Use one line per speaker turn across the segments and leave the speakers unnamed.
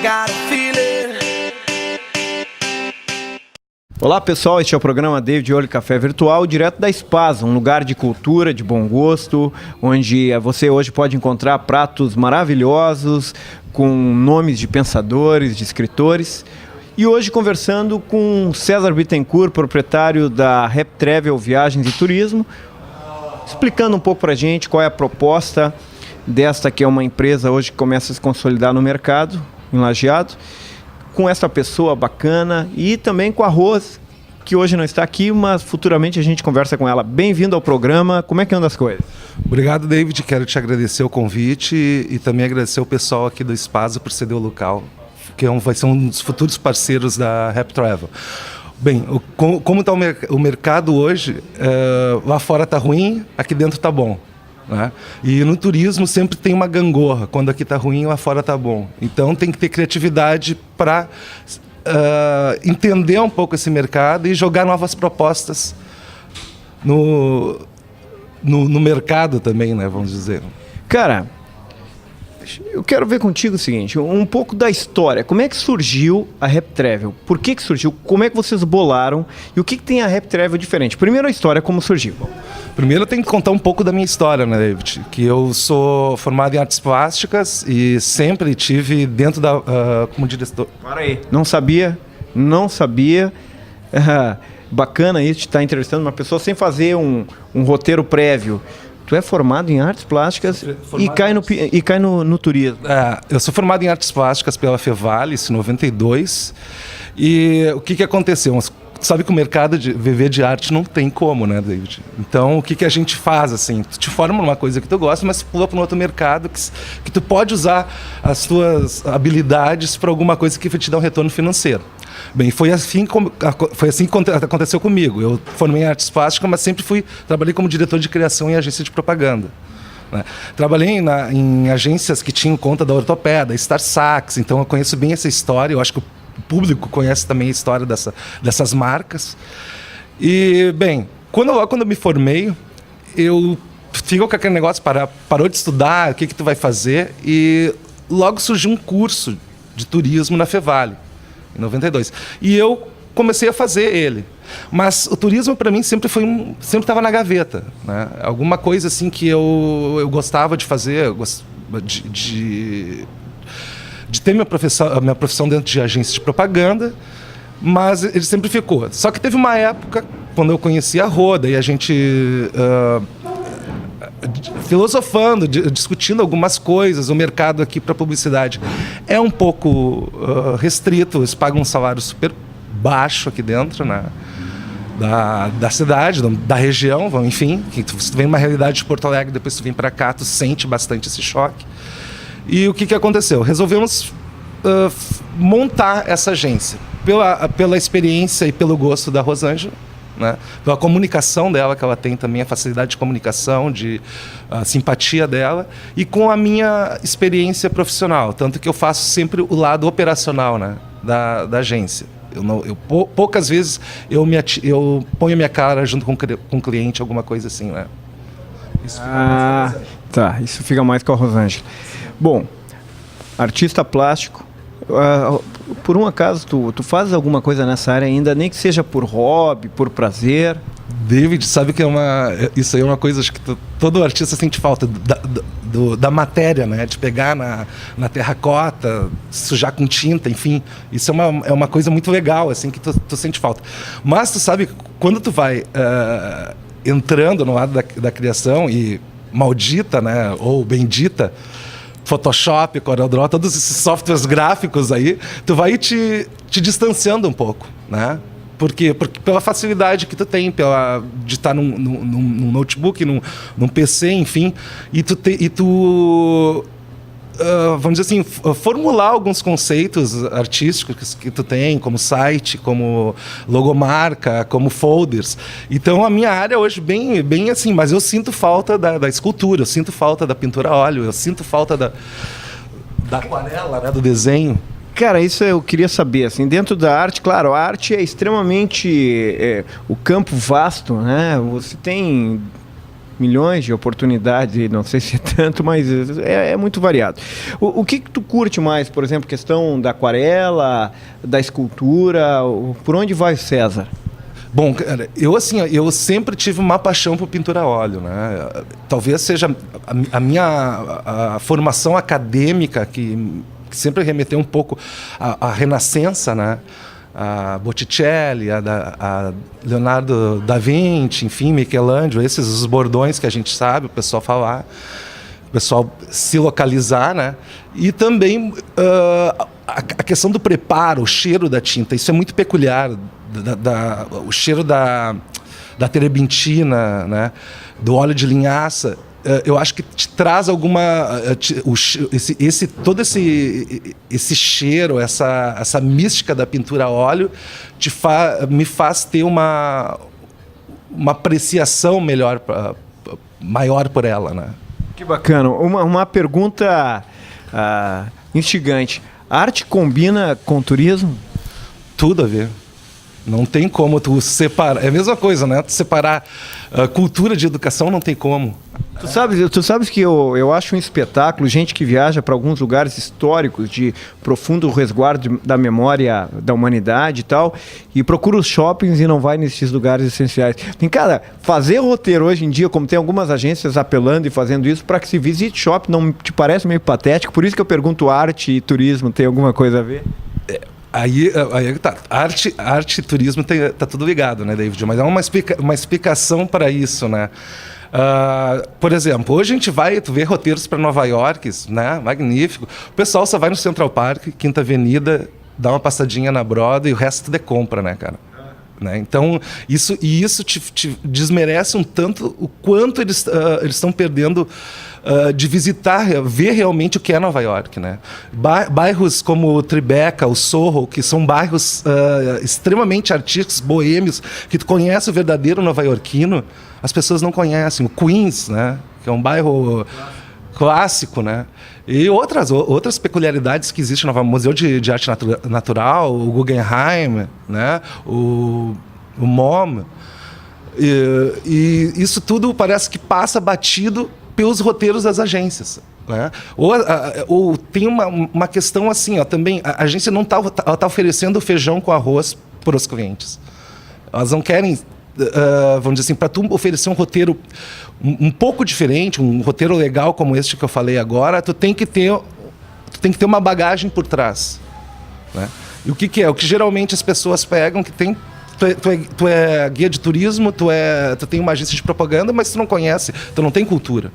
got a feeling.
Olá pessoal, este é o programa David Olho Café Virtual, direto da Spasa, um lugar de cultura, de bom gosto, onde você hoje pode encontrar pratos maravilhosos, com nomes de pensadores, de escritores. E hoje conversando com César Bittencourt, proprietário da Rap Travel Viagens e Turismo, explicando um pouco para a gente qual é a proposta desta que é uma empresa hoje que começa a se consolidar no mercado, em Lajeado, com essa pessoa bacana e também com a Rose, que hoje não está aqui, mas futuramente a gente conversa com ela. Bem-vindo ao programa, como é que andam as coisas?
Obrigado, David, quero te agradecer o convite e também agradecer o pessoal aqui do Spasa por ceder o local, que vai ser um dos futuros parceiros da Rap Travel. Bem, como está o mercado hoje, lá fora está ruim, aqui dentro está bom. Né? E no turismo sempre tem uma gangorra, quando aqui está ruim, lá fora está bom. Então tem que ter criatividade para entender um pouco esse mercado e jogar novas propostas no mercado também, né, vamos dizer.
Cara, eu quero ver contigo o seguinte, um pouco da história. Como é que surgiu a Rap Travel? Por que surgiu? Como é que vocês bolaram? E o que tem a Rap Travel diferente? Primeiro a história, como surgiu.
Primeiro eu tenho que contar um pouco da minha história, né, David? Que eu sou formado em artes plásticas e sempre tive dentro da... como diretor...
Para aí. Não sabia. Bacana isso, de estar entrevistando uma pessoa sem fazer um roteiro prévio. Tu é formado em artes plásticas e cai no turismo.
Eu sou formado em artes plásticas pela Fevale, em 92. E o que aconteceu? Sabe que o mercado de viver de arte não tem como, né, David? Então, o que a gente faz, assim? Tu te forma numa coisa que tu gosta, mas pula para um outro mercado que tu pode usar as tuas habilidades para alguma coisa que vai te dar um retorno financeiro. Bem, foi assim que aconteceu comigo. Eu formei em artes plásticas, mas sempre trabalhei como diretor de criação em agência de propaganda. Né? Trabalhei em agências que tinham conta da Ortopeda, Star Sax, então eu conheço bem essa história, eu acho que o público conhece também a história dessas marcas. E, bem, quando eu me formei, eu fico com aquele negócio, parou de estudar, o que tu vai fazer? E logo surgiu um curso de turismo na Fevale, em 92. E eu comecei a fazer ele. Mas o turismo, para mim, sempre estava na gaveta. Né? Alguma coisa assim que eu gostava de fazer, de ter minha profissão dentro de agência de propaganda, mas ele sempre ficou. Só que teve uma época, quando eu conheci a Roda, e a gente filosofando, discutindo algumas coisas, o mercado aqui para publicidade é um pouco restrito, eles pagam um salário super baixo aqui dentro, né? Da cidade, da região, enfim, que se tu vem numa realidade de Porto Alegre, depois tu vem para cá, tu sente bastante esse choque. E o que aconteceu? Resolvemos montar essa agência pela experiência e pelo gosto da Rosângela, né? Pela comunicação dela, que ela tem também, a facilidade de comunicação, a simpatia dela, e com a minha experiência profissional, tanto que eu faço sempre o lado operacional, né, da agência. Poucas vezes eu ponho a minha cara junto com o cliente, alguma coisa assim, né?
Isso fica mais com a Rosângela. Bom, artista plástico, por um acaso tu fazes alguma coisa nessa área ainda, nem que seja por hobby, por prazer?
David, sabe que isso aí é uma coisa acho que todo artista sente falta da matéria, né? De pegar na terracota, sujar com tinta, enfim. Isso é uma coisa muito legal, assim, que tu sente falta. Mas tu sabe, quando tu vai entrando no lado da criação e maldita, né? Ou bendita, Photoshop, CorelDRAW, todos esses softwares gráficos aí, tu vai te distanciando um pouco, né? Porque pela facilidade que tu tem, de estar num notebook, num PC, enfim, e tu vamos dizer assim, formular alguns conceitos artísticos que tu tem, como site, como logomarca, como folders. Então a minha área hoje bem assim, mas eu sinto falta da escultura, eu sinto falta da pintura a óleo, eu sinto falta da aquarela, né, do desenho.
Cara, isso eu queria saber, assim, dentro da arte, claro, a arte é extremamente o campo vasto, né? Você tem milhões de oportunidades, não sei se é tanto, mas é muito variado. O que tu curte mais, por exemplo, questão da aquarela, da escultura, por onde vai o César?
Bom, cara, eu sempre tive uma paixão por pintura a óleo, né? Talvez seja a minha formação acadêmica que sempre remeteu um pouco à Renascença, né? A Botticelli, a Leonardo da Vinci, enfim, Michelangelo, esses os bordões que a gente sabe, o pessoal falar, o pessoal se localizar, né? E também a questão do preparo, o cheiro da tinta, isso é muito peculiar. O cheiro da terebintina, né? Do óleo de linhaça, eu acho que te traz alguma todo esse cheiro, essa mística da pintura a óleo me faz ter uma apreciação maior por ela, né?
Que bacana. Uma pergunta instigante. A arte combina com turismo?
Tudo a ver. Não tem como tu separar. É a mesma coisa, né? Tu separar cultura de educação não tem como.
Tu sabes que eu acho um espetáculo, gente que viaja para alguns lugares históricos de profundo resguardo da memória da humanidade e tal, e procura os shoppings e não vai nesses lugares essenciais. Tem, cara, fazer roteiro hoje em dia, como tem algumas agências apelando e fazendo isso, para que se visite shopping, não te parece meio patético? Por isso que eu pergunto, arte e turismo tem alguma coisa a ver?
Aí tá. Arte e turismo tá tudo ligado, né, David? Mas é uma explicação para isso, né? Por exemplo, hoje a gente tu vê roteiros para Nova York, né? Magnífico. O pessoal só vai no Central Park, Quinta Avenida, dá uma passadinha na Broadway e o resto tudo é compra, né, cara? Né? Então, isso te desmerece um tanto o quanto eles estão perdendo de visitar, ver realmente o que é Nova York, né? Bairros como o Tribeca, o Soho, que são bairros extremamente artísticos, boêmios, que tu conhece o verdadeiro nova-iorquino, as pessoas não conhecem. O Queens, né? Que é um bairro clássico, né? E outras peculiaridades que existem no Museu de Arte Natural, o Guggenheim, né? O MoM. E isso tudo parece que passa batido pelos roteiros das agências, né? Ou tem uma questão assim, ó, também a agência não tá oferecendo feijão com arroz para os clientes. Elas não querem, vamos dizer assim, para tu oferecer um roteiro um pouco diferente, um roteiro legal como este que eu falei agora, tu tem que ter uma bagagem por trás, né? E o que é? O que geralmente as pessoas pegam, que tem... Tu é guia de turismo, tu tem uma agência de propaganda, mas tu não conhece, tu não tem cultura.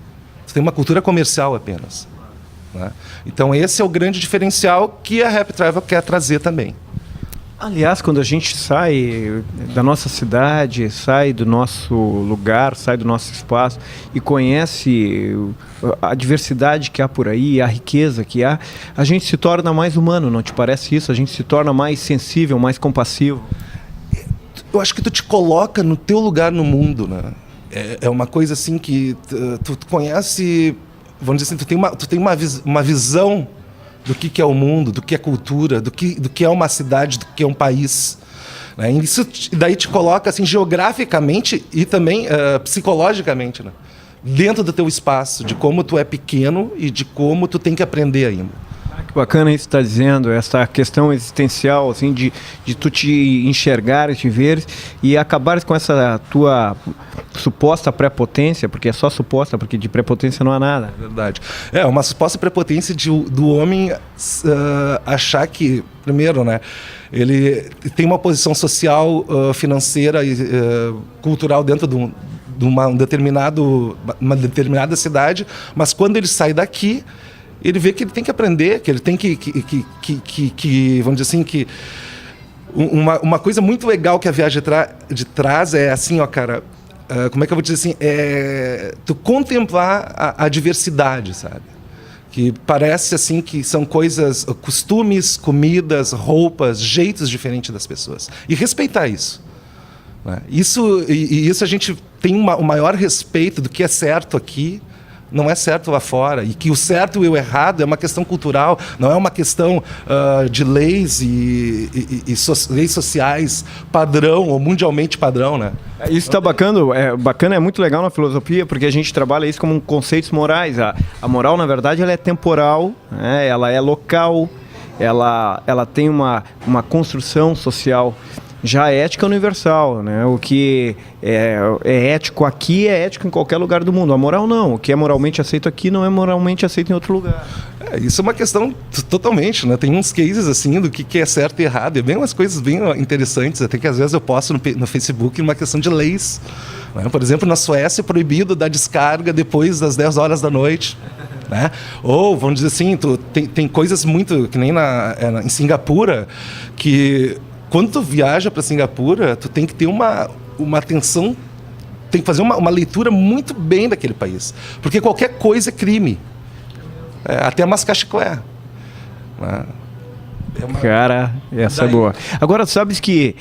Tu tem uma cultura comercial apenas, né? Então esse é o grande diferencial que a Happy Travel quer trazer também.
Aliás, quando a gente sai da nossa cidade, sai do nosso lugar, sai do nosso espaço e conhece a diversidade que há por aí, a riqueza que há, a gente se torna mais humano, não te parece isso? A gente se torna mais sensível, mais compassivo.
Eu acho que tu te coloca no teu lugar no mundo, né? É uma coisa assim que tu conhece, vamos dizer assim, tu tem uma visão do que é o mundo, do que é cultura, do que é uma cidade, do que é um país, né? Isso daí te coloca assim geograficamente e também psicologicamente, né? Dentro do teu espaço, de como tu é pequeno e de como tu tem que aprender ainda.
Que bacana isso que está dizendo, essa questão existencial, assim, de tu te enxergar, te ver e acabar com essa tua suposta prepotência, porque é só suposta, porque de prepotência não há nada.
Verdade. É uma suposta prepotência do homem achar que, primeiro, né, ele tem uma posição social, financeira e cultural dentro de uma determinada cidade, mas quando ele sai daqui, ele vê que ele tem que aprender, que ele tem que vamos dizer assim, que uma coisa muito legal que a viagem traz é assim, ó, cara, como é que eu vou dizer assim, tu contemplar a diversidade, sabe? Que parece assim que são coisas, costumes, comidas, roupas, jeitos diferentes das pessoas. E respeitar isso, né? Isso a gente tem o maior respeito do que é certo aqui, não é certo lá fora, e que o certo e o errado é uma questão cultural, não é uma questão de leis leis sociais padrão ou mundialmente padrão, né?
Isso está bacana, é muito legal na filosofia, porque a gente trabalha isso como conceitos morais. A moral, na verdade, ela é temporal, né? Ela é local, ela tem uma construção social. Já a ética é universal, né? O que é ético aqui é ético em qualquer lugar do mundo. A moral não. O que é moralmente aceito aqui não é moralmente aceito em outro lugar.
Isso é uma questão totalmente, né? Tem uns cases assim do que é certo e errado. É bem umas coisas bem interessantes, até que às vezes eu posto no Facebook uma questão de leis. Né? Por exemplo, na Suécia é proibido dar descarga depois das 10 horas da noite. Né? Ou, vamos dizer assim, tem coisas muito, que nem em Singapura, que quando tu viaja para Singapura, tu tem que ter uma atenção, tem que fazer uma leitura muito bem daquele país. Porque qualquer coisa é crime. Até mascar chiclé. Né?
Cara, essa é boa. Agora, sabes que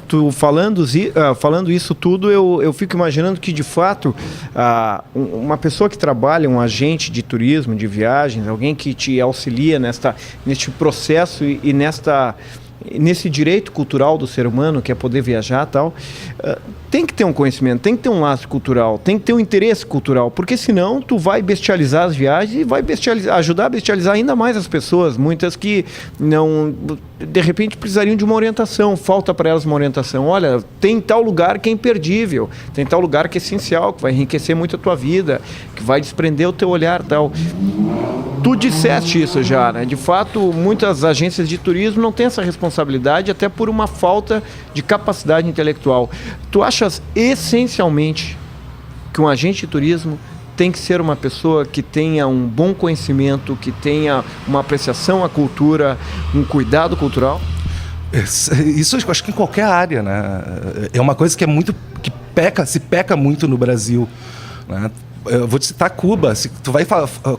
tu falando isso tudo, eu fico imaginando que, de fato, uma pessoa que trabalha, um agente de turismo, de viagens, alguém que te auxilia neste processo e nesse direito cultural do ser humano, que é poder viajar e tal, tem que ter um conhecimento, tem que ter um laço cultural, tem que ter um interesse cultural, porque senão tu vai bestializar as viagens e vai ajudar a bestializar ainda mais as pessoas, muitas que não, de repente precisariam de uma orientação, falta para elas uma orientação. Olha, tem tal lugar que é imperdível, tem tal lugar que é essencial, que vai enriquecer muito a tua vida, que vai desprender o teu olhar e tal. Tu disseste isso já, né? De fato, muitas agências de turismo não têm essa responsabilidade, até por uma falta de capacidade intelectual. Tu achas essencialmente que um agente de turismo tem que ser uma pessoa que tenha um bom conhecimento, que tenha uma apreciação à cultura, um cuidado cultural?
Isso eu acho que em qualquer área, né? É uma coisa que se peca muito no Brasil, né? Eu vou te citar Cuba. Se tu vai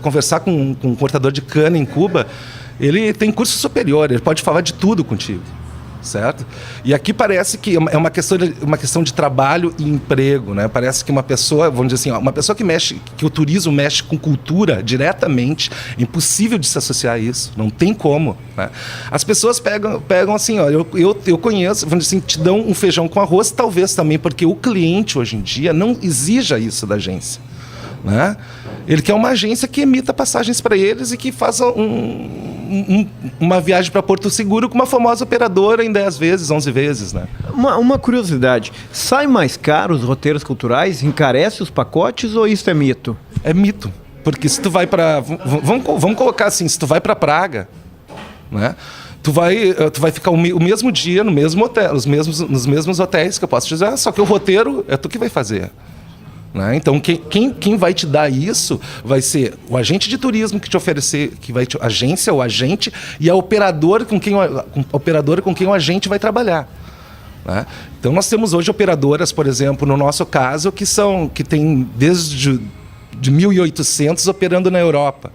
conversar com um cortador de cana em Cuba, ele tem curso superior, ele pode falar de tudo contigo, certo? E aqui parece que é uma questão de trabalho e emprego, né? Parece que uma pessoa, vamos dizer assim, uma pessoa que o turismo mexe com cultura diretamente, é impossível de se associar a isso, não tem como, né? As pessoas pegam assim, ó, eu conheço, vamos dizer assim, te dão um feijão com arroz, talvez também porque o cliente hoje em dia não exija isso da agência. Né? Ele quer uma agência que emita passagens para eles e que faça uma viagem para Porto Seguro com uma famosa operadora em 10 vezes, 11 vezes. Né?
Uma curiosidade, sai mais caro os roteiros culturais? Encarece os pacotes ou isso é mito?
É mito, porque se tu vai para... Vamos colocar assim, se tu vai para Praga, né? Tu vai ficar o mesmo dia no mesmo hotel, nos mesmos hotéis, que eu posso dizer, só que o roteiro é tu que vai fazer. Né? Então, quem vai te dar isso vai ser o agente de turismo que te oferecer, a agência, o agente e a operadora com quem o agente vai trabalhar. Né? Então, nós temos hoje operadoras, por exemplo, no nosso caso, que tem desde de 1800 operando na Europa.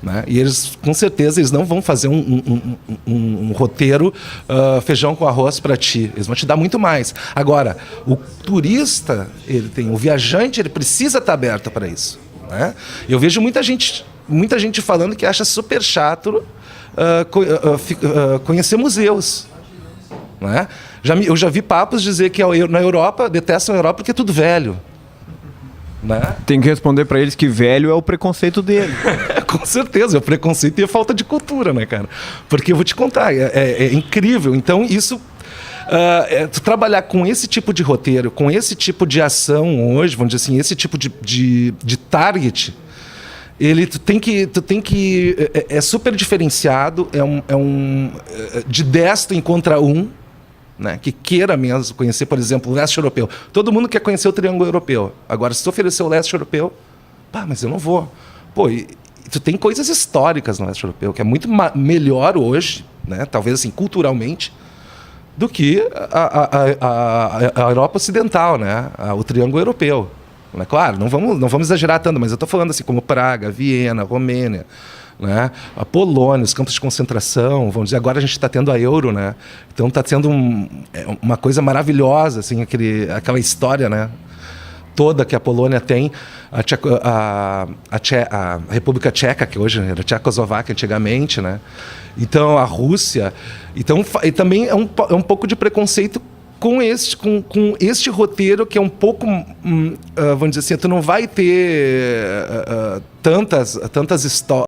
Né? E eles, com certeza, eles não vão fazer um roteiro feijão com arroz para ti. Eles vão te dar muito mais. Agora, o turista, o viajante, ele precisa estar aberto para isso. Né? Eu vejo muita gente falando que acha super chato conhecer museus. Né? Eu já vi papos dizer que na Europa, detestam a Europa porque é tudo velho. Né?
Tem que responder para eles que velho é o preconceito dele.
Com certeza, é o preconceito e a falta de cultura, né, cara? Porque eu vou te contar, é incrível. Então, isso... tu trabalhar com esse tipo de roteiro, com esse tipo de ação hoje, vamos dizer assim, esse tipo de target, tu tem que é super diferenciado, de 10 tu encontra um, né, que queira mesmo conhecer, por exemplo, o leste europeu. Todo mundo quer conhecer o Triângulo Europeu. Agora, se tu oferecer o leste europeu, mas eu não vou. Pô, e tu tem coisas históricas no leste europeu, que é muito melhor hoje, né, talvez assim, culturalmente, do que a Europa Ocidental, né, o Triângulo Europeu. Claro, não vamos exagerar tanto, mas eu estou falando assim, como Praga, Viena, Romênia, né? A Polônia, os campos de concentração, vamos dizer, agora a gente está tendo a Euro, né? Então está sendo uma coisa maravilhosa, assim, aquela história, né? toda que a Polônia tem, a República Tcheca, que hoje era Tchecoslováquia antigamente, né? Então, a Rússia. Então, e também é um pouco de preconceito com este roteiro, que é um pouco, vamos dizer assim, tu não vai ter tantas histórias.